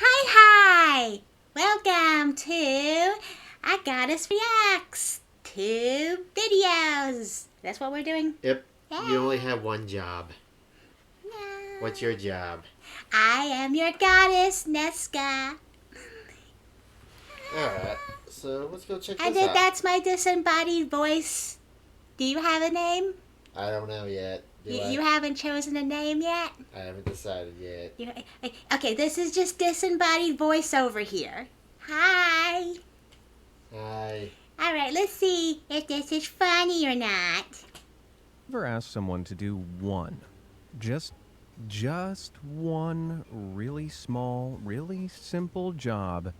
Hi! Welcome to I Goddess Reacts to videos. That's what we're doing? Yep. Yeah. You only have one job. Yeah. What's your job? I am your goddess, Nesca. Alright. So let's go check And this out. that's my disembodied voice. Do you have a name? I don't know yet. You haven't chosen a name yet? I haven't decided yet. Okay, this is just disembodied voice over here. Hi. Hi. Alright, let's see if this is funny or not. Ever ask someone to do just one really small, really simple job,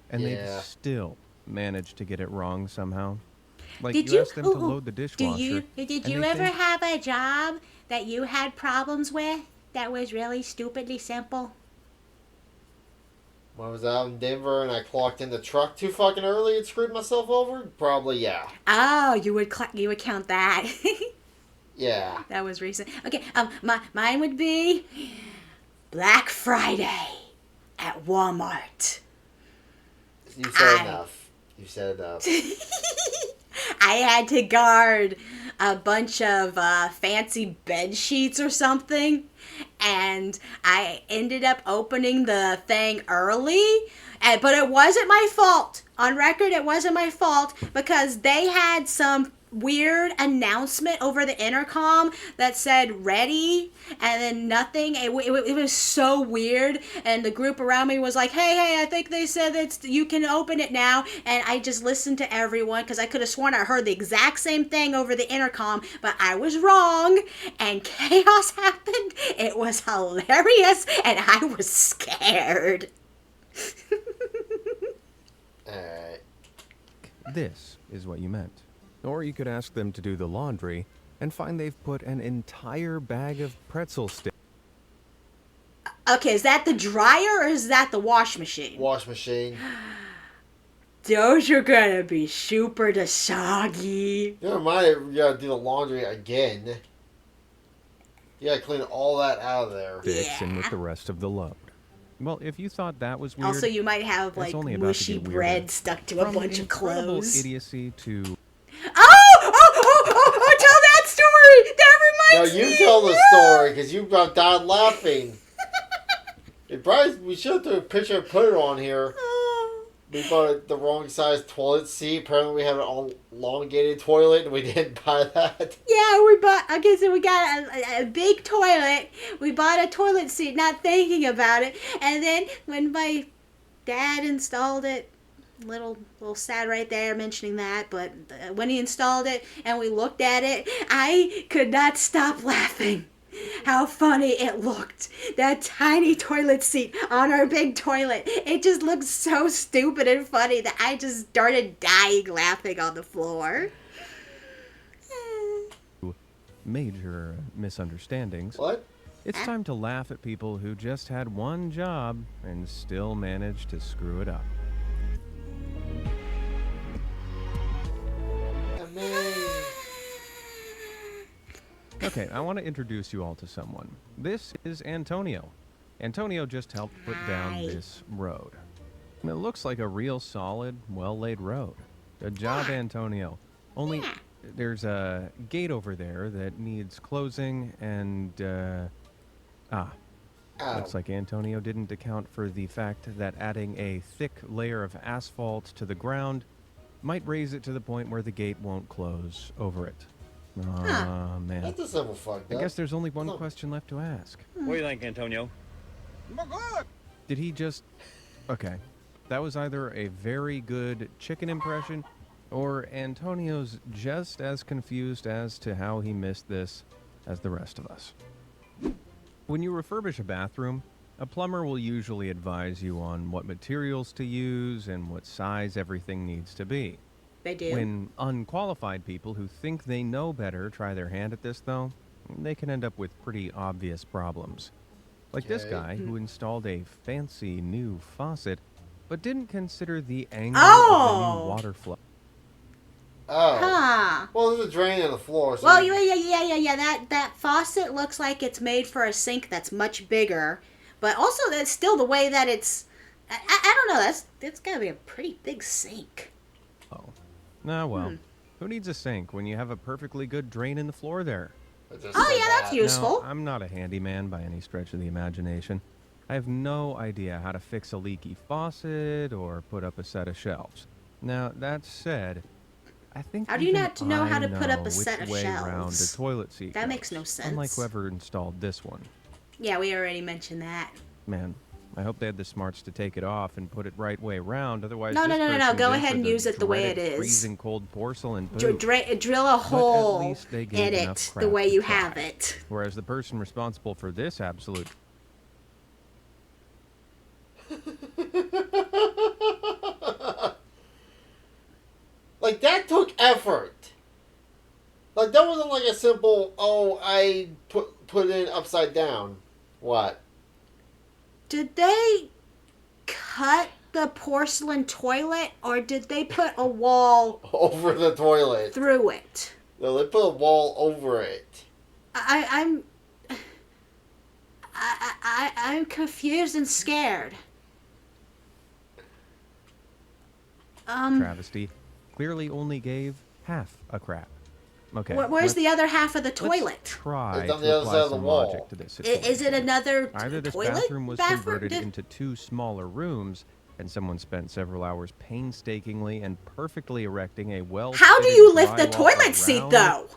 and Yeah. they've still managed to get it wrong somehow? Like Did you ask them to load the dishwasher. Did you ever have a job that you had problems with that was really stupidly simple? When I was out in Denver and I clocked in the truck too fucking early and screwed myself over? Probably, yeah. Oh, you would count that. Yeah. That was recent. Okay, mine would be Black Friday at Walmart. You said enough. You said enough. I had to guard a bunch of fancy bed sheets or something, and I ended up opening the thing early, but it wasn't my fault. On record, it wasn't my fault because they had some weird announcement over the intercom that said ready and then nothing. It was so weird, and the group around me was like, hey, I think they said that you can open it now, and I just listened to everyone because I could have sworn I heard the exact same thing over the intercom, but I was wrong and chaos happened. It was hilarious and I was scared. Alright. This is what you meant. Or you could ask them to do the laundry and find they've put an entire bag of pretzel sticks. Okay, is that the dryer or is that the wash machine? Wash machine. Those are gonna be super soggy. You reminded you gotta do the laundry again. You gotta clean all that out of there. Sticks in with the rest of the load. Well, if you thought that was weird, Also, you might have that's like only about to mushy get weirder. bread stuck to a From bunch of incredible clothes. idiocy to Oh, tell that story! That No, reminds me! you tell the story, because you about died laughing. We should have took a picture and put it on here. We bought the wrong size toilet seat. Apparently we have an elongated toilet and we didn't buy that. Yeah, we got a big toilet. We bought a toilet seat not thinking about it. And then when my dad installed it, little sad right there mentioning that, but when he installed it and we looked at it, I could not stop laughing. How funny it looked. That tiny toilet seat on our big toilet. It just looked so stupid and funny that I just started dying laughing on the floor. major misunderstandings. What? It's time to laugh at people who just had one job and still managed to screw it up. Okay, I want to introduce you all to someone. This is Antonio. Antonio just helped put down this road. And it looks like a real solid, well-laid road. Good job, Antonio. Only there's a gate over there that needs closing and, looks like Antonio didn't account for the fact that adding a thick layer of asphalt to the ground might raise it to the point where the gate won't close over it. Aw, man. That's a simple fuck. I guess there's only one question left to ask. What do you think, Antonio? Did he just... Okay. That was either a very good chicken impression, or Antonio's just as confused as to how he missed this as the rest of us. When you refurbish a bathroom, a plumber will usually advise you on what materials to use and what size everything needs to be. They do. When unqualified people who think they know better try their hand at this, though, they can end up with pretty obvious problems. Like this guy who installed a fancy new faucet, but didn't consider the angle of the new water flow. Oh. Huh. Well, there's a drain in the floor. So Well, yeah. That faucet looks like it's made for a sink that's much bigger, but also that's still the way that it's I don't know. That's gotta be a pretty big sink. Oh. Nah, well. Who needs a sink when you have a perfectly good drain in the floor there? I just Oh said yeah, that's that. useful. Now, I'm not a handyman by any stretch of the imagination. I have no idea how to fix a leaky faucet or put up a set of shelves. Now, that said, I think How do you even not know how to put up a which set of way round a shelves? toilet seat That goes, makes no sense. Unlike whoever installed this one. Yeah, we already mentioned that. Man, I hope they had the smarts to take it off and put it right way round. Otherwise, No, this no. person's Go in ahead for and the use it the way it dreaded is. freezing cold porcelain poop. Drill a hole least they gave in enough it the crap way to you try. have it. Whereas the person responsible for this absolute Like, that took effort. Like, that wasn't like a simple, oh, I put it upside down. What? Did they cut the porcelain toilet, or did they put a wall Over the toilet. through it? No, they put a wall over it. I'm confused and scared. travesty clearly only gave half a crap. Okay. Where's the other half of the let's toilet? try It's on to the other apply side of the some wall. logic to this Is it situation. another Either this toilet? bathroom was bathroom? converted into two smaller rooms, and someone spent several hours painstakingly and perfectly erecting a well. How do you lift the toilet seat, though?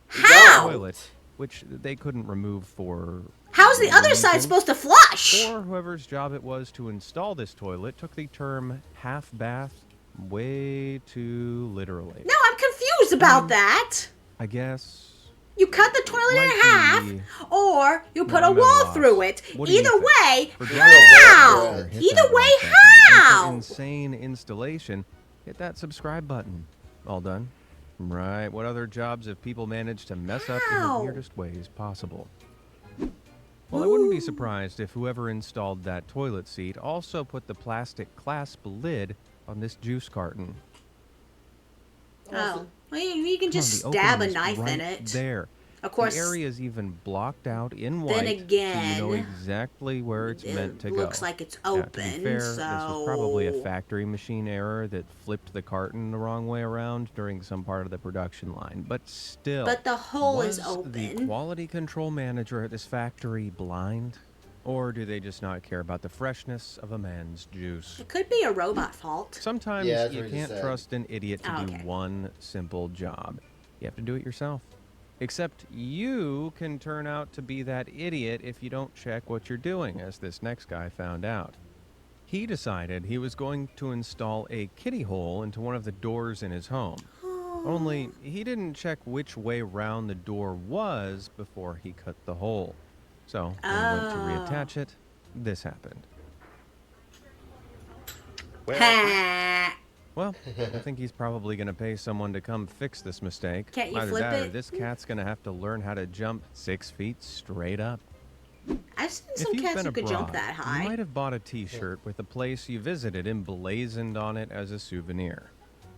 How? Toilet, which they couldn't remove for. How's the other reason, side supposed to flush? Or whoever's job it was to install this toilet took the term half bath way too literally. No, I'm confused about that. I guess. You cut the toilet in Might half, be- or you put No, a I'm at a wall loss. through it. What do you Either think? way, Forget how? it. Hit Either that way, like button. And for how? insane installation, hit that subscribe button. All done. Right. What other jobs have people managed to mess up in the How? weirdest ways possible? Well, I wouldn't be Ooh. surprised if whoever installed that toilet seat also put the plastic clasp lid on this juice carton. Oh, well, you can Come on, just the stab a opening's knife right in it. There. Of course, The area is even blocked out in white, then again, so you know exactly where it's meant to it go. looks like it's Now, open, to be fair, so... this was probably a factory machine error that flipped the carton the wrong way around during some part of the production line. But still, But the hole is was open. the quality control manager at this factory blind? Or do they just not care about the freshness of a man's juice? It could be a robot fault. Sometimes Yeah, that's you what he can't said. trust an idiot to Oh, do okay. one simple job. You have to do it yourself. Except you can turn out to be that idiot if you don't check what you're doing, as this next guy found out. He decided he was going to install a kiddie hole into one of the doors in his home. Only he didn't check which way round the door was before he cut the hole. So when he went to reattach it, this happened. Ha! Well, I think he's probably going to pay someone to come fix this mistake. Can't you Either flip that or it? this cat's going to have to learn how to jump 6 feet straight up. I've seen If some you've cats been who could jump abroad, that you high. might have bought a T-shirt with a place you visited emblazoned on it as a souvenir.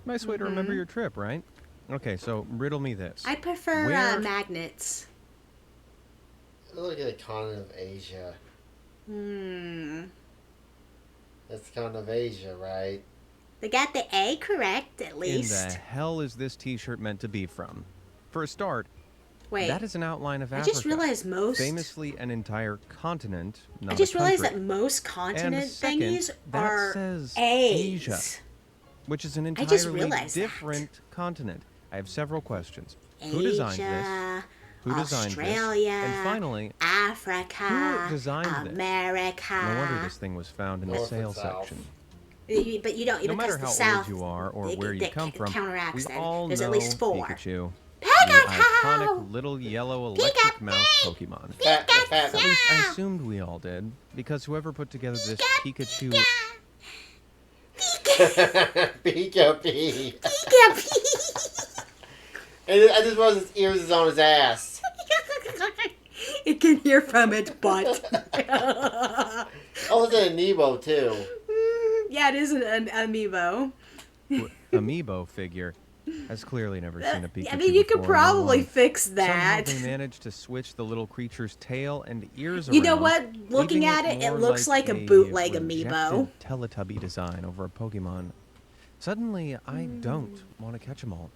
Nice way to remember your trip, right? Okay, so riddle me this. I prefer Where- magnets. Look at the continent of Asia. That's kind of Asia, right? They got the A correct, at In least. the hell is this T-shirt meant to be from? For a start, Wait, that is an outline of I Africa. just realized most... Famously an entire continent, not I just a realized country. that most continent second, thingies that are says A's. Asia. Which is an I just entirely realized that. different continent. I have several questions. Who designed this? Asia, Who designed Australia, this? And finally, Africa, who designed this? America. no wonder this thing was found in the North and sales south. section. But you don't, No because matter the how South, old you are or they- where you they come from, counteracts we them. all There's know at least 4. Pikachu. The Pikachu! iconic little yellow electric mouse Pokemon. Fat, At least I assumed we all did, because whoever put together this Pikachu... Pika Pee. Pikachu! And I just realized his ears is on his ass. It can hear from its butt. Oh, it's an amiibo, too. Yeah, it is an amiibo. amiibo figure. has clearly never seen a Pikachu I mean, you could before, no probably one. fix Somehow that. they managed to switch the little creature's tail and ears You know around, what? Looking leaving at it, it more looks like a a bootleg rejected amiibo. Teletubby design over a Pokemon. Suddenly, I don't want to catch 'em all.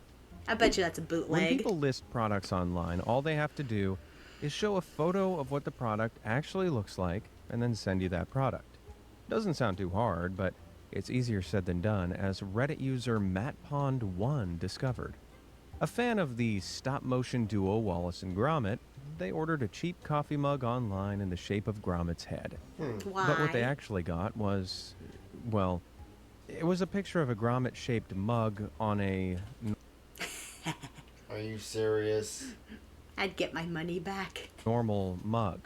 I bet you that's a When bootleg. people list products online, all they have to do is show a photo of what the product actually looks like and then send you that product. Doesn't sound too hard, but it's easier said than done, as Reddit user MattPond1 discovered. A fan of the stop-motion duo Wallace and Gromit, they ordered a cheap coffee mug online in the shape of Gromit's head. Why? But what they actually got was, well, it was a picture of a Gromit-shaped mug on a Are you serious? I'd get my money back. normal mug.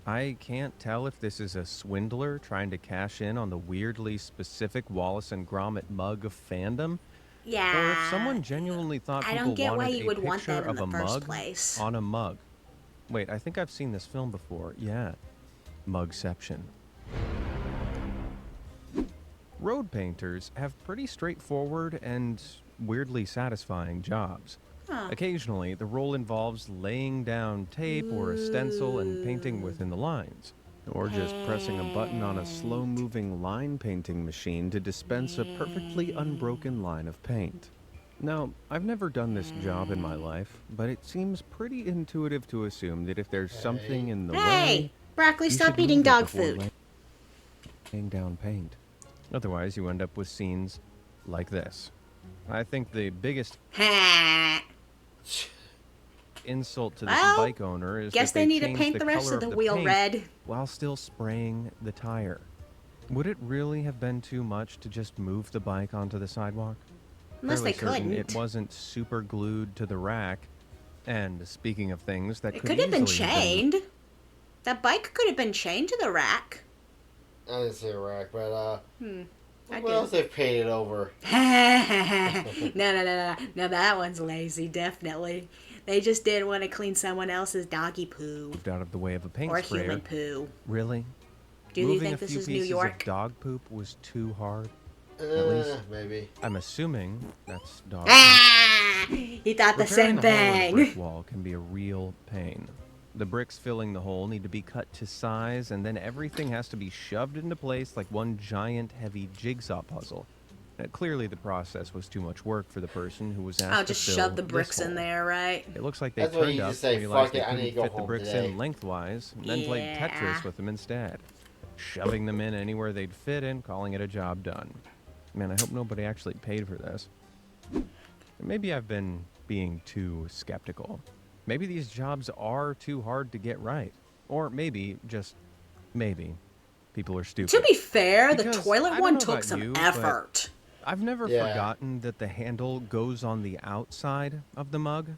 I can't tell if this is a swindler trying to cash in on the weirdly specific Wallace and Gromit mug of fandom, Yeah. or if someone genuinely thought I people don't get why wanted you a would want picture that in of the a first mug place. on a mug. Wait, I think I've seen this film before. Yeah. Mugception. Road painters have pretty straightforward and weirdly satisfying jobs. Huh. Occasionally, the role involves laying down tape or a stencil and painting within the lines, or just pressing a button on a slow-moving line painting machine to dispense a perfectly unbroken line of paint. Now, I've never done this job in my life, but it seems pretty intuitive to assume that if there's something in the way, Hey, Broccoli, you stop should eating move it dog before food. laying down paint. Otherwise, you end up with scenes like this. I think the biggest Ha. insult to this Well, bike owner is Guess that they need to changed paint the rest color of the wheel paint red. while still spraying the tire. Would it really have been too much to just move the bike onto the sidewalk? Unless Fairly they certain couldn't. It wasn't super glued to the rack. And speaking of things that It could could have been easily chained. That bike could have been chained to the rack. I didn't see a rack, but I what did. else they've painted over? No, that one's lazy, definitely. They just didn't want to clean someone else's doggy poo. moved out of the way of a paint Or sprayer. human poo. Really? Do you Moving think a this few is New pieces York? of dog poop was too hard. At least Maybe. I'm assuming that's dog poop. Ah! He thought the Repairing same the hole in a thing. brick wall can be a real pain. The bricks filling the hole need to be cut to size, and then everything has to be shoved into place like one giant heavy jigsaw puzzle. Clearly, the process was too much work for the person who was asked Oh, to just fill shove the this bricks in hole. there, right? It looks like they That's why turned you up, just say, realized "Fuck they it, I need couldn't to go fit the home bricks today." in lengthwise, and then played Yeah. Tetris with them instead, shoving them in anywhere they'd fit and calling it a job done. Man, I hope nobody actually paid for this. Maybe I've been being too skeptical. Maybe these jobs are too hard to get right. Or maybe, just maybe, people are stupid. To be fair, the Because I toilet don't one know took about some you, but effort. I've never Yeah. forgotten that the handle goes on the outside of the mug.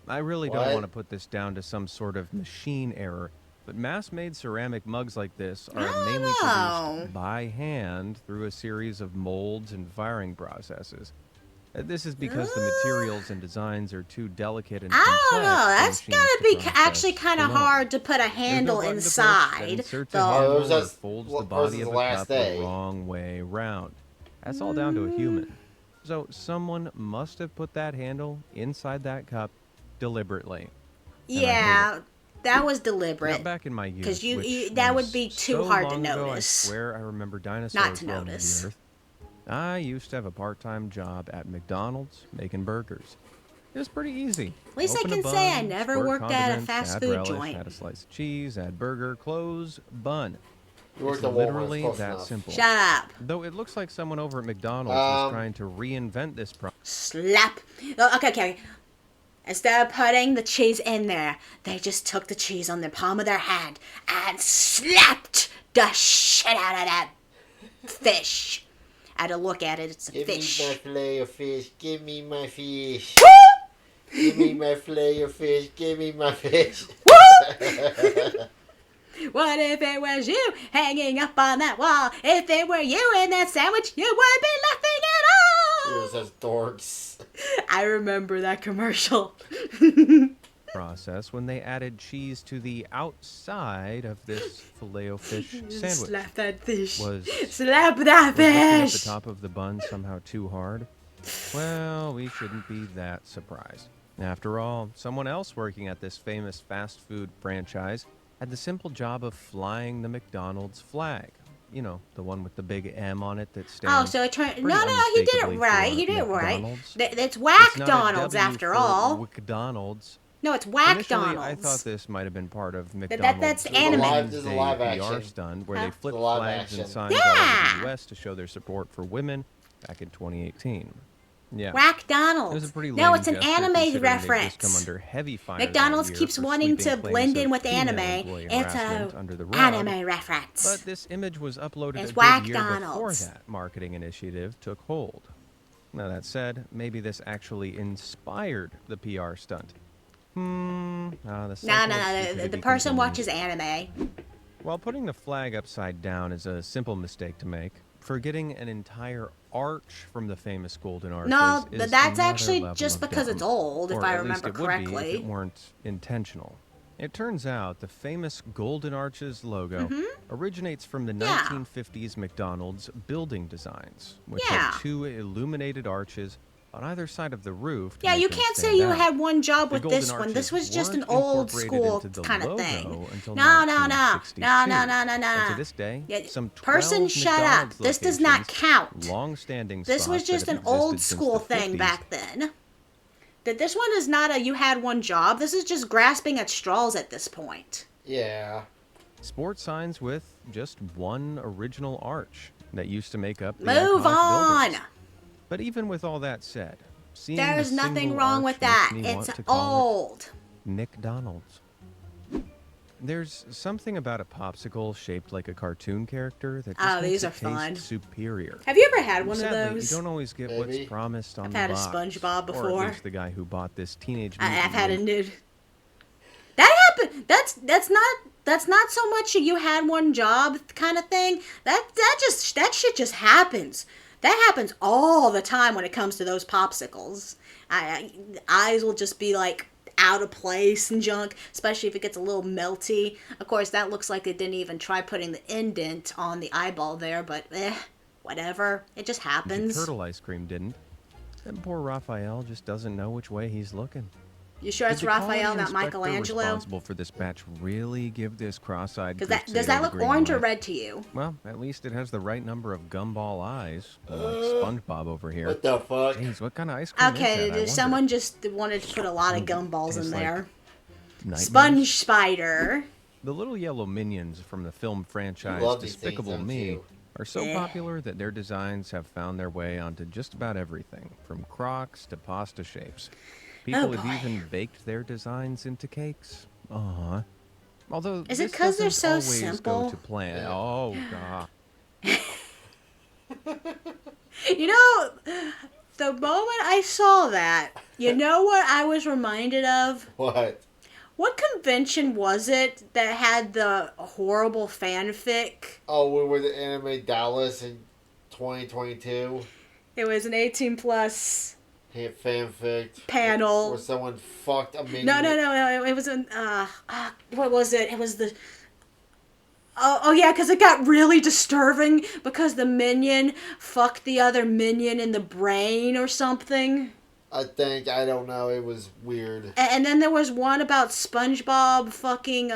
I really What? don't want to put this down to some sort of machine error, but mass-made ceramic mugs like this are mainly know. produced by hand through a series of molds and firing processes. This is because the materials and designs are too delicate and I complex don't know. for That's machines gotta to be process actually kind of alone. hard to put a There's no handle button to push that inside. inserts a The handle Oh, it was or just folds l- the body versus of the a last cup day. the wrong way round. That's all down to a human. So someone must have put that handle inside that cup deliberately. And I hate yeah, that was Not deliberate. back in my youth, 'Cause you- which that was would be too so hard to long ago, notice. I swear I remember dinosaurs to roaming notice. the earth. I used to have a part-time job at McDonald's making burgers. It was pretty easy. At least I Open a can say I bun, never squirt worked at a condiments, fast add food relish, joint. Add a slice of cheese, add burger, close, bun. You worked It's at Walmart. literally Close that enough. simple. Shut up. Though it looks like someone over at McDonald's was Um, trying to reinvent this process. Slap. Oh, okay. Instead of putting the cheese in there, they just took the cheese on the palm of their hand and slapped the shit out of that fish. I had to look at it. It's a Give fish. me my fillet of fish. Give me my fish. Give me my fillet of fish. Give me my fish. What if it was you hanging up on that wall? If it were you in that sandwich, you would be laughing You're at all. such dorks. I remember that commercial. Process when they added cheese to the outside of this Filet-O-Fish sandwich. Slap that fish. Was Slap that lifting up the fish. top of the bun somehow too hard? Well, we shouldn't be that surprised. After all, someone else working at this famous fast food franchise had the simple job of flying the McDonald's flag. You know, the one with the big M on it that Oh, stands so it turned. No, pretty no, no, he did it unmistakably right. for He did it right. McDonald's. It's It's not a Whack-Donald's W after for all. McDonald's. No, it's Initially, I thought Whack-Donald's. this might have been part of That's McDonald's anime. Women's There's a Day live PR action. stunt where Huh? they flipped live flags and action. signs all over Yeah. the U.S. to show their support for women back in 2018. Yeah. It was Whack-Donald's. a pretty No, lame it's an gesture anime considering they'd just come reference. under heavy fire McDonald's that year keeps for wanting sweeping to claims blend in of with female anime. employee It's harassment a under the rug. anime reference. But this image was uploaded It's a good year before Whack-Donald's. that marketing initiative took hold. Now that said, maybe this actually inspired the PR stunt. The No, cycle no, of no. stupidity The person continues. watches anime. While putting the flag upside down is a simple mistake to make, forgetting an entire arch from the famous golden arches No, is that's another actually level just of because dumb. it's old, if Or I at least remember it would be if correctly. it weren't intentional. It turns out the famous Golden Arches logo originates from the Mm-hmm. Yeah. 1950s McDonald's building designs, which Yeah. had two illuminated arches on either side of the roof. To Yeah, make you them can't say stand you out. had one job The with golden this one. This arches was just an weren't old incorporated school into the kind of logo thing. until No, no, no. 1962. No, no, no, no, And no. to this day, Yeah, some person, 12 shut up. McDonald's This does not locations, count. long-standing This was spots that just have an old existed since school the thing 50s, back then. That this one is not a you had one job. This is just grasping at straws at this point. Yeah. Sports signs with just one original arch that used to make up the Move iconic on. buildings. But even with all that said, seeing There's the nothing single wrong arch with that. makes me It's want to call it old. Nick Donald's. There's something about a popsicle shaped like a cartoon character that just Oh, makes these it are taste fun. superior. Have you ever had one Sadly, of those? you don't always get Maybe. what's promised on I've the had a box. SpongeBob Or before. at least the guy who bought this Teenage I've Mutant had a Ninja nude. That happened. That's not so much a you had one job kind of thing. That shit just happens. That happens all the time when it comes to those popsicles. Eyes will just be like out of place and junk, especially if it gets a little melty. Of course, that looks like it didn't even try putting the indent on the eyeball there, but whatever. It just The happens. turtle ice cream didn't. And poor Raphael just doesn't know which way he's looking. You sure it's Did the quality Raphael, not inspector Michelangelo? responsible for this batch really give this cross-eyed Does crusader that the look green orange or light? red to you? Well, at least it has the right number of gumball eyes, like SpongeBob over here. What the fuck? Jeez, what kind of ice cream Okay, is that, I wonder? someone just wanted to put a lot of gumballs in tastes like there. Nightmares? Sponge spider. The little yellow minions from the film franchise love these Despicable things, don't Me you? are so Eh. popular that their designs have found their way onto just about everything, from Crocs to pasta shapes. People have boy. even baked their designs into cakes. Aww. Although Is it this 'cause they're doesn't so always simple? go to plan. Yeah. Oh god. You know, the moment I saw that, you know what I was reminded of? What? What convention was it that had the horrible fanfic? Oh, we were the anime Dallas in 2022. It was an 18 plus Hit fanfic. panel. Where someone fucked a minion. No. It was an what was it? It was the. Oh yeah, because it got really disturbing because the minion fucked the other minion in the brain or something. I don't know. It was weird. And then there was one about SpongeBob fucking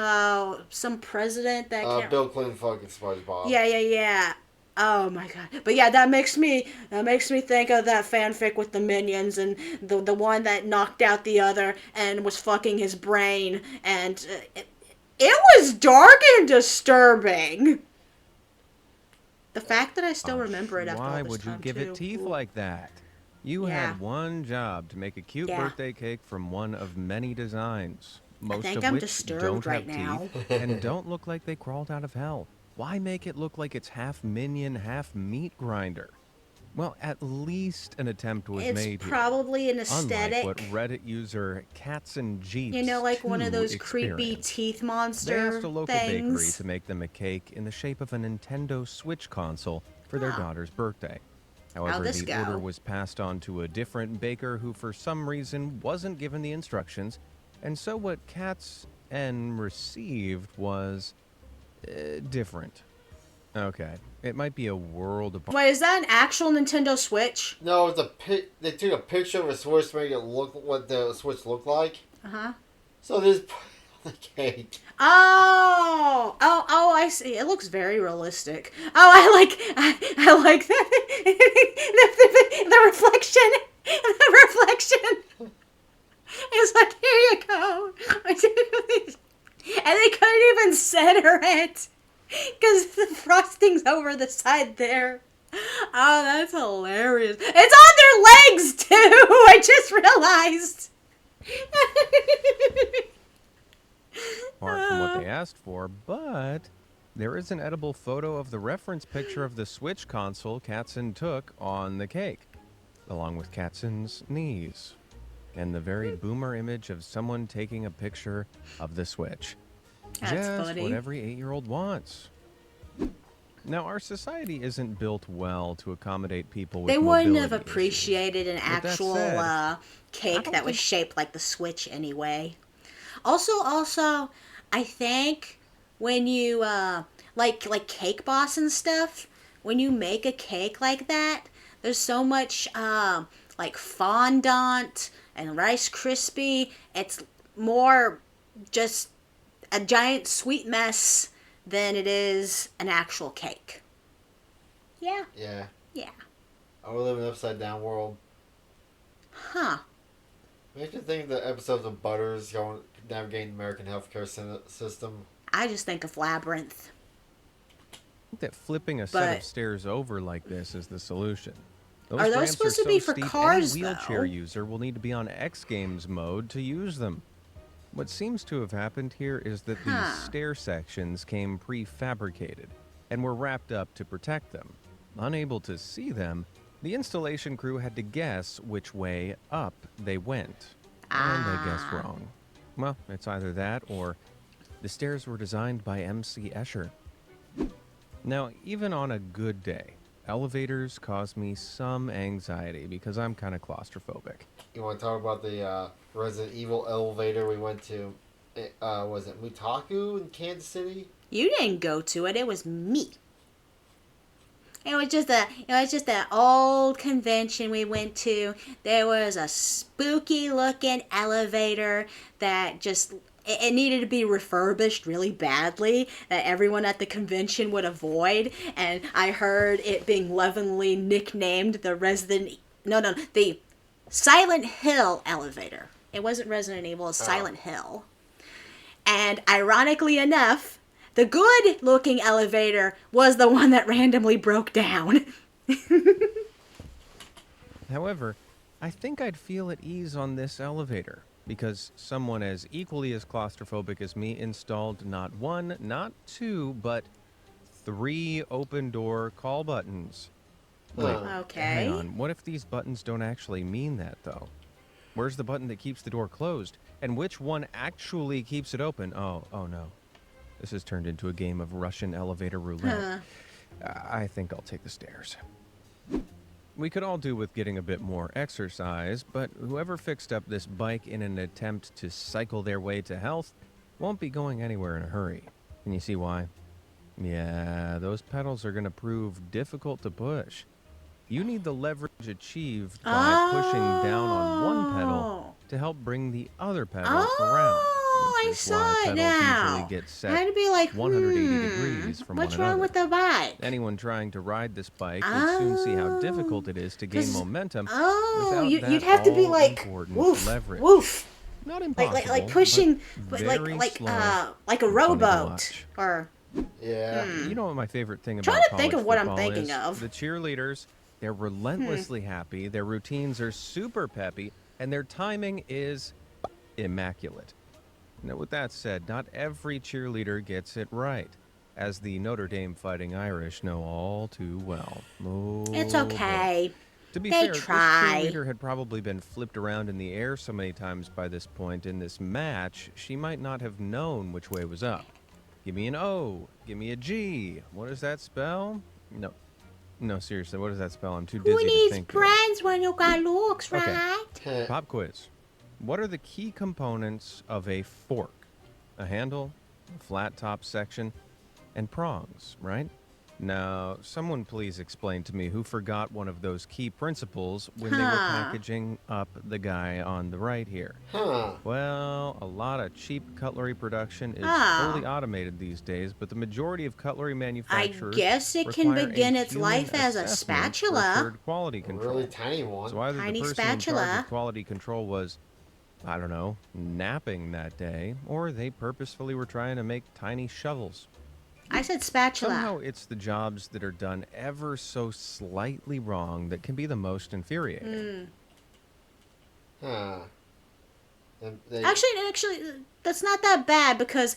some president that can't. Bill Clinton fucking SpongeBob. Yeah. Oh my god. But yeah, that makes me think of that fanfic with the minions and the one that knocked out the other and was fucking his brain, and it was dark and disturbing. The fact that I still remember it after all Why this would you time, give too. it teeth Ooh. like that? You Yeah. had one job to make a cute Yeah. birthday cake from one of many designs, most think of I'm which disturbed don't right have now. teeth and don't look like they crawled out of hell. Why make it look like it's half minion, half meat grinder? Well, at least an attempt was It's made here. probably an aesthetic. Unlike what Reddit user Cats and Jeeps You know, like one of 2 those creepy experienced. teeth They monster asked a local bakery things. to make them a cake in the shape of a Nintendo Switch console for their Huh. daughter's birthday. However, this the go? order was passed on to a different baker who, for some reason, wasn't given the instructions, and so what Cats N received was different. Okay. It might be a world apart. Wait, is that an actual Nintendo Switch? No, it's they took a picture of a Switch to make it look what the Switch looked like. Uh-huh. So this the cake. Oh, I see. It looks very realistic. Oh, I like that. the reflection. The reflection. It's like, here you go. And they couldn't even center it because the frosting's over the side there. Oh, that's hilarious. It's on their legs, too. I just realized. Apart from what they asked for, but there is an edible photo of the reference picture of the Switch console Katzen took on the cake, along with Katzen's knees, and the very boomer image of someone taking a picture of the Switch. That's Just funny. what every 8-year-old wants. Now, our society isn't built well to accommodate people with They wouldn't have mobility appreciated an With that actual said, cake that was shaped like the Switch anyway. Also, I think when you like Cake Boss and stuff, when you make a cake like that, there's so much like fondant and Rice Krispie. It's more just a giant sweet mess than it is an actual cake. Yeah. Yeah. Yeah. I would live in an upside down world. Huh. Makes you think of the episodes of Butters going navigating the American healthcare system. I just think of Labyrinth. that flipping a set But- of stairs over like this is the solution. Are those ramps supposed to so be for steep, cars, any wheelchair though? user will need to be on X Games mode to use them. What seems to have happened here is that Huh. these stair sections came prefabricated and were wrapped up to protect them. Unable to see them, the installation crew had to guess which way up they went. And I guessed wrong. Well, it's either that or the stairs were designed by MC Escher. Now, even on a good day, elevators cause me some anxiety because I'm kind of claustrophobic. You want to talk about the Resident Evil elevator we went to? Was it Mutaku in Kansas City? You didn't go to it. It was me. It was just an old convention we went to. There was a spooky looking elevator that just it needed to be refurbished really badly that everyone at the convention would avoid. And I heard it being lovingly nicknamed the Silent Hill elevator. It wasn't Resident Evil, it was Silent Hill. And ironically enough, the good-looking elevator was the one that randomly broke down. However, I think I'd feel at ease on this elevator because someone as equally as claustrophobic as me installed not one, not two, but 3 open door call buttons. Wait, Okay. hang on. What if these buttons don't actually mean that, though? Where's the button that keeps the door closed? And which one actually keeps it open? Oh no. This has turned into a game of Russian elevator roulette. I think I'll take the stairs. We could all do with getting a bit more exercise, but whoever fixed up this bike in an attempt to cycle their way to health won't be going anywhere in a hurry. Can you see why? Yeah, those pedals are going to prove difficult to push. You need the leverage achieved by pushing down on one pedal to help bring the other pedal around. I Which is saw why it pedals now. usually get set I had to be like, 180 degrees from what's one another. wrong with the bike? Anyone trying to ride this bike would soon see how difficult it is to gain 'Cause- momentum Oh, without that you'd have to be like, all-important woof, leverage. woof. Not impossible, Like pushing, but like very like slow like a and funny to rowboat watch. or Yeah. You know what my favorite thing Trying about to think college of what I'm football thinking is? of. The cheerleaders, they're relentlessly happy, their routines are super peppy, and their timing is immaculate. Now, with that said, not every cheerleader gets it right, as the Notre Dame Fighting Irish know all too well. Oh, it's boy. okay. To be They fair, try. this cheerleader had probably been flipped around in the air so many times by this point in this match, she might not have known which way was up. Give me an O. Give me a G. What does that spell? No, seriously, what does that spell? I'm too dizzy Who to needs think. friends when you got looks, Okay. right? Pop quiz. What are the key components of a fork? A handle, a flat top section, and prongs, right? Now, someone please explain to me who forgot one of those key principles when they were Huh. packaging up the guy on the right here. Huh. Well, a lot of cheap cutlery production is Oh. fully automated these days, but the majority of cutlery I manufacturers guess it can require a begin its human life as a assessment for spatula. assured quality A really control. tiny one. So either the Tiny person in charge of spatula. quality control was, I don't know, napping that day, or they purposefully were trying to make tiny shovels. I said spatula. Somehow it's the jobs that are done ever so slightly wrong that can be the most infuriating. Huh. Actually, that's not that bad because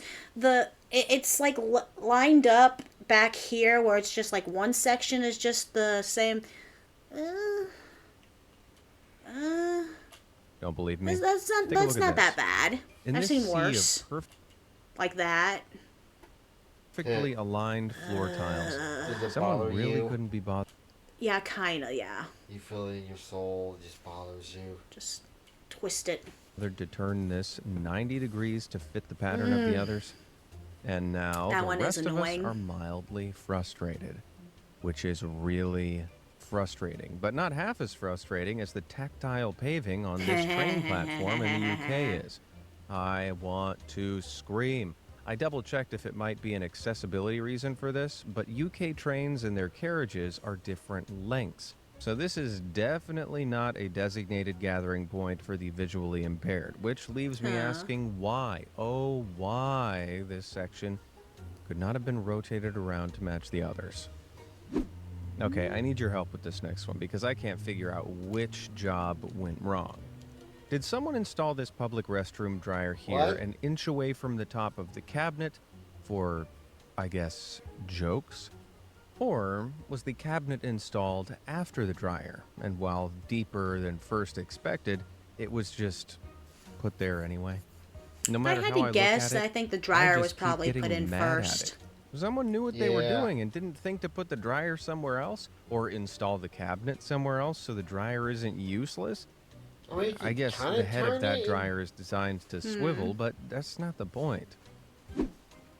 it's like lined up back here where it's just like one section is just the same. Uh, uh, Don't believe me? that's not Take a look at that this. bad. In I've this seen sea worse of like that. perfectly aligned floor tiles, Does it someone bother really you? couldn't be bothered. Yeah, kinda. Yeah, You feel it in your soul. It just bothers you. just twist it. To turn this 90 degrees to fit the pattern of the others. And now That the one is rest of us annoying. are mildly frustrated, which is really frustrating, but not half as frustrating as the tactile paving on this train platform in the UK is. I want to scream. I double checked if it might be an accessibility reason for this, but UK trains and their carriages are different lengths. So this is definitely not a designated gathering point for the visually impaired, which leaves me asking why, oh why, this section could not have been rotated around to match the others. Okay, I need your help with this next one because I can't figure out which job went wrong. Did someone install this public restroom dryer here What? an inch away from the top of the cabinet for, I guess, jokes? Or was the cabinet installed after the dryer, and while deeper than first expected, it was just put there anyway? No If I matter had how to I guess, look at I it, think the I dryer just was keep probably getting put in mad at first. it. Someone knew what they were Yeah. doing and didn't think to put the dryer somewhere else or install the cabinet somewhere else so the dryer isn't useless. I mean, you I can guess kinda the head of turn that it dryer is designed to swivel, but that's not the point.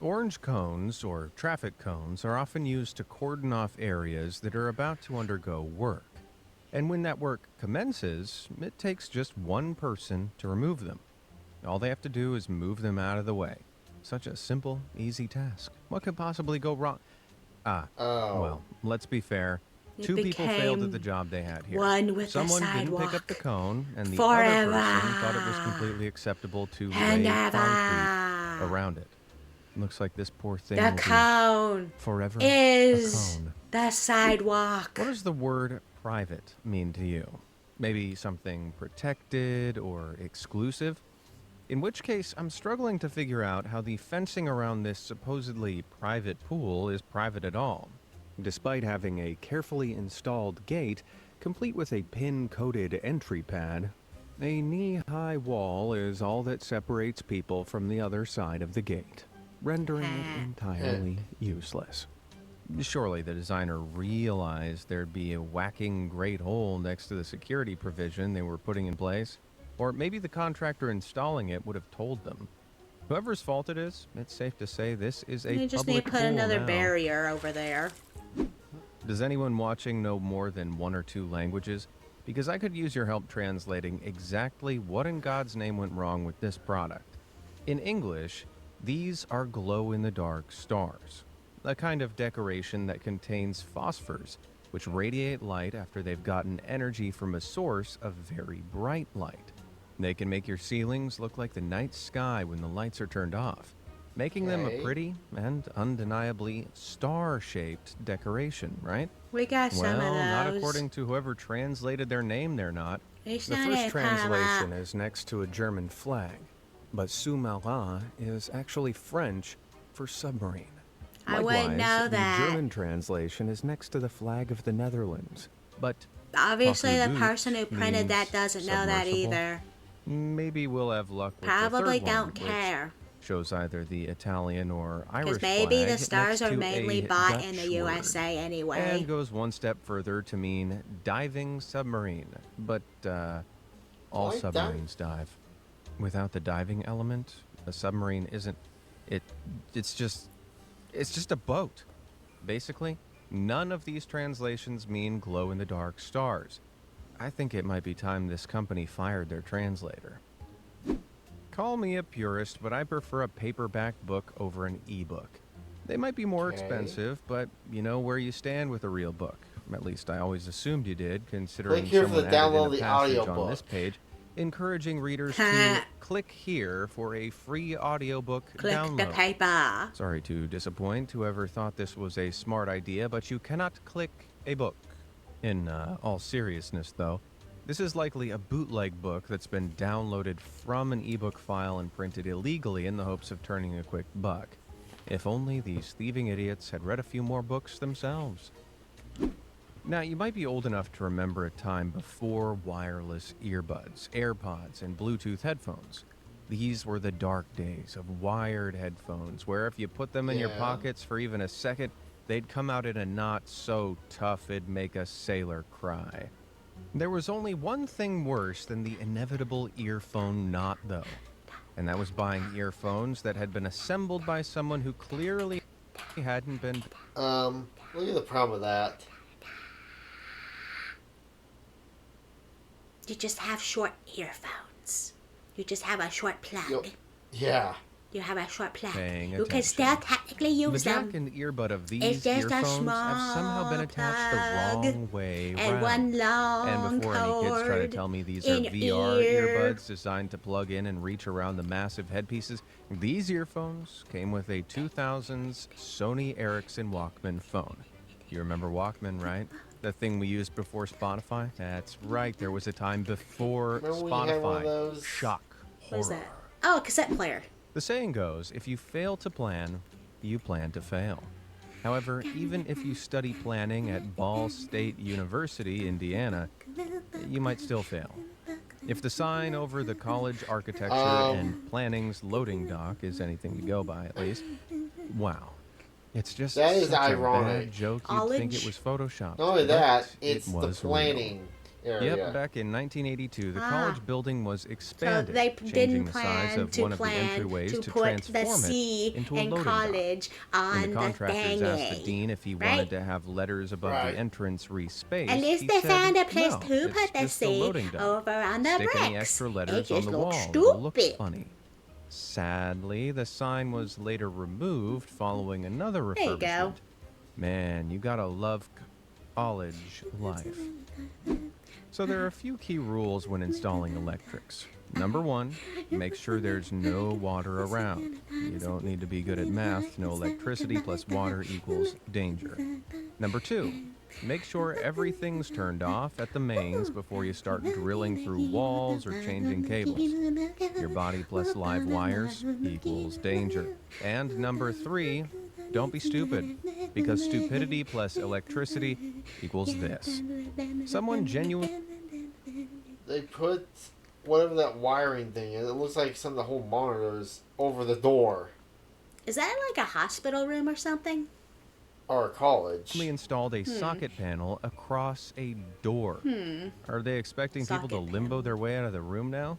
Orange cones, or traffic cones, are often used to cordon off areas that are about to undergo work. And when that work commences, it takes just one person to remove them. All they have to do is move them out of the way. Such a simple, easy task. What could possibly go wrong? Oh. Well, let's be fair. It Two people failed at became the job they had here. one with the Someone didn't pick up the sidewalk. cone, and the Forever. other person thought it was completely acceptable to And lay concrete ever. around it. Looks like this poor thing The will cone be forever is a cone. the sidewalk. What does the word private mean to you? Maybe something protected or exclusive? In which case, I'm struggling to figure out how the fencing around this supposedly private pool is private at all, despite having a carefully installed gate, complete with a pin-coated entry pad. A knee-high wall is all that separates people from the other side of the gate, rendering it entirely useless. Surely the designer realized there'd be a whacking great hole next to the security provision they were putting in place. Or maybe the contractor installing it would have told them. Whoever's fault it is, it's safe to say this is a You just public need to put pool another now. barrier over there. Does anyone watching know more than one or two languages? Because I could use your help translating exactly what in God's name went wrong with this product. In English, these are glow-in-the-dark stars, a kind of decoration that contains phosphors, which radiate light after they've gotten energy from a source of very bright light. They can make your ceilings look like the night sky when the lights are turned off, making them a Okay. pretty and undeniably star-shaped decoration, right? We got some Well, of those. not according to whoever translated their name, they're not. It's The not first a translation Panama. is next to a German flag, but sous-marin is actually French for submarine. I wouldn't know the that. German translation is next to the flag of the Netherlands, but Obviously, the Cockle person who boots printed that means doesn't know that submersible. either. maybe we'll have luck with Probably the third don't one, care. which shows either the Italian or Irish Because maybe flag the stars next are to mainly a bought Dutch in the word, USA anyway. and goes one step further to mean diving submarine. But all Like that? submarines dive. Without the diving element, a submarine isn't. It's just a boat, basically. None of these translations mean glow-in-the-dark stars. I think it might be time this company fired their translator. Call me a purist, but I prefer a paperback book over an e-book. They might be more expensive, but you know where you stand with a real book. At least I always assumed you did, considering Click here for someone the download added in the a passage audiobook. on this page, encouraging readers to click here for a free audiobook Click download. the paper. Sorry to disappoint whoever thought this was a smart idea, but you cannot click a book. In all seriousness, though, this is likely a bootleg book that's been downloaded from an ebook file and printed illegally in the hopes of turning a quick buck. If only these thieving idiots had read a few more books themselves. Now, you might be old enough to remember a time before wireless earbuds, AirPods, and Bluetooth headphones. These were the dark days of wired headphones, where if you put them in your pockets for even a second, they'd come out in a knot so tough it'd make a sailor cry. There was only one thing worse than the inevitable earphone knot, though, and that was buying earphones that had been assembled by someone who clearly hadn't been... Look at the problem with that. You just have short earphones. You just have a short plug. Yeah. You have a short plug. Paying You can still technically use The them. jack and earbud of these It's just a earphones have somehow been attached the wrong way and around. one long And before any kids try to cord tell me these are in VR ear. earbuds designed to plug in and reach around the massive headpieces, these earphones came with a 2000s Sony Ericsson Walkman phone. You remember Walkman, right? The thing we used before Spotify? That's right, there was a time before Remember when you had one of Spotify. those? Shock. What is Horror. that? Oh, a cassette player. The saying goes, if you fail to plan, you plan to fail. However, even if you study planning at Ball State University, Indiana, you might still fail. If the sign over the college architecture and planning's loading dock is anything to go by, at least, wow. It's just That is such ironic. a bad joke you'd think it was Photoshopped. Not only but that, it it's the was real. planning area. Yep, back in 1982, the college building was expanded, So they changing didn't the size plan of to one of the plan entryways to to put transform the C it into a in loading dock. college When on the the contractors asked the thingy. dean if he right? wanted to have letters above Right. the entrance respaced, At least he they said, found a place "No, to it's put the just a C loading dock. over on the Stick any bricks. extra It letters on just the looks wall. It'll look stupid. funny." Sadly, the sign was later removed following another There you go. refurbishment. Man, you gotta love college life. So there are a few key rules when installing electrics. Number one, make sure there's no water around. You don't need to be good at math. No electricity plus water equals danger. Number two, make sure everything's turned off at the mains before you start drilling through walls or changing cables. Your body plus live wires equals danger. And number three, don't be stupid, because stupidity plus electricity equals this. Someone genuinely... They put whatever that wiring thing is. It looks like some of the whole monitors over the door. Is that like a hospital room or something? Or a college. installed a socket panel across a door. Are they expecting people to Socket limbo panel. their way out of the room now?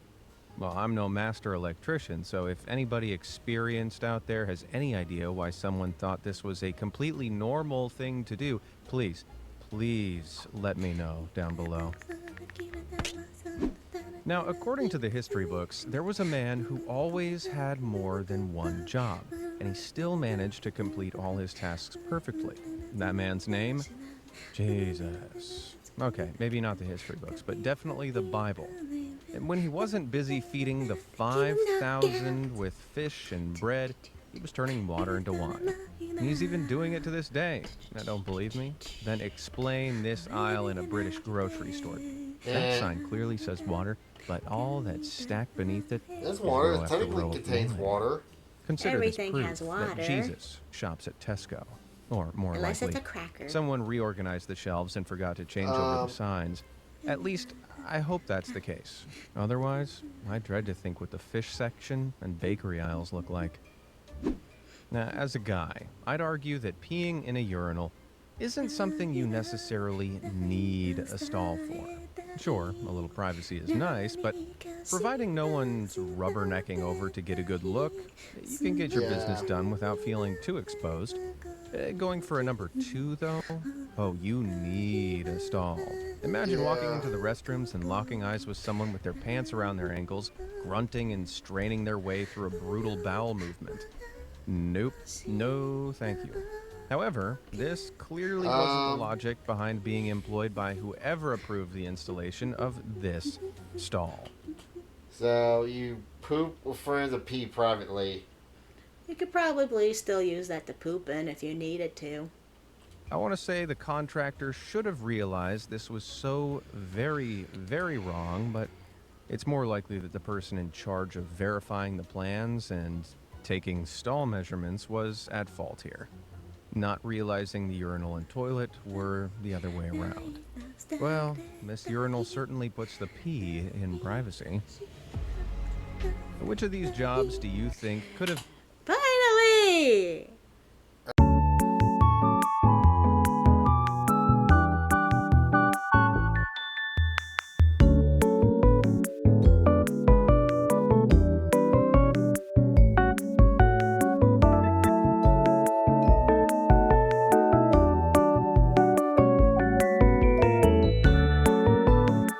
Well, I'm no master electrician, so if anybody experienced out there has any idea why someone thought this was a completely normal thing to do, please let me know down below. Now, according to the history books, there was a man who always had more than one job, and he still managed to complete all his tasks perfectly. That man's name? Jesus. Okay, maybe not the history books, but definitely the Bible. And when he wasn't busy feeding the 5,000 with fish and bread, he was turning water into wine. And he's even doing it to this day. Now, don't believe me? Then explain this aisle in a British grocery store. That sign clearly says water, but all that's stacked beneath it That's is water. row It after row technically of contains wine. water. Consider Everything this has proof water. that Jesus shops at Tesco. Or more Unless likely, it's a cracker. someone reorganized the shelves and forgot to change over the signs. At least, I hope that's the case. Otherwise, I dread to think what the fish section and bakery aisles look like. Now, as a guy, I'd argue that peeing in a urinal isn't something you necessarily need a stall for. Sure, a little privacy is nice, but providing no one's rubbernecking over to get a good look, you can get your business done without feeling too exposed. Going for a number 2, though? Oh, you need a stall. Imagine walking into the restrooms and locking eyes with someone with their pants around their ankles, grunting and straining their way through a brutal bowel movement. Nope. No, thank you. However, this clearly wasn't the logic behind being employed by whoever approved the installation of this stall. So you poop with friends and pee privately. You could probably still use that to poop in if you needed to. I want to say the contractor should have realized this was so very, very wrong, but it's more likely that the person in charge of verifying the plans and taking stall measurements was at fault here. Not realizing the urinal and toilet were the other way around. Well, this urinal certainly puts the pee in privacy. Which of these jobs do you think could have... Finally!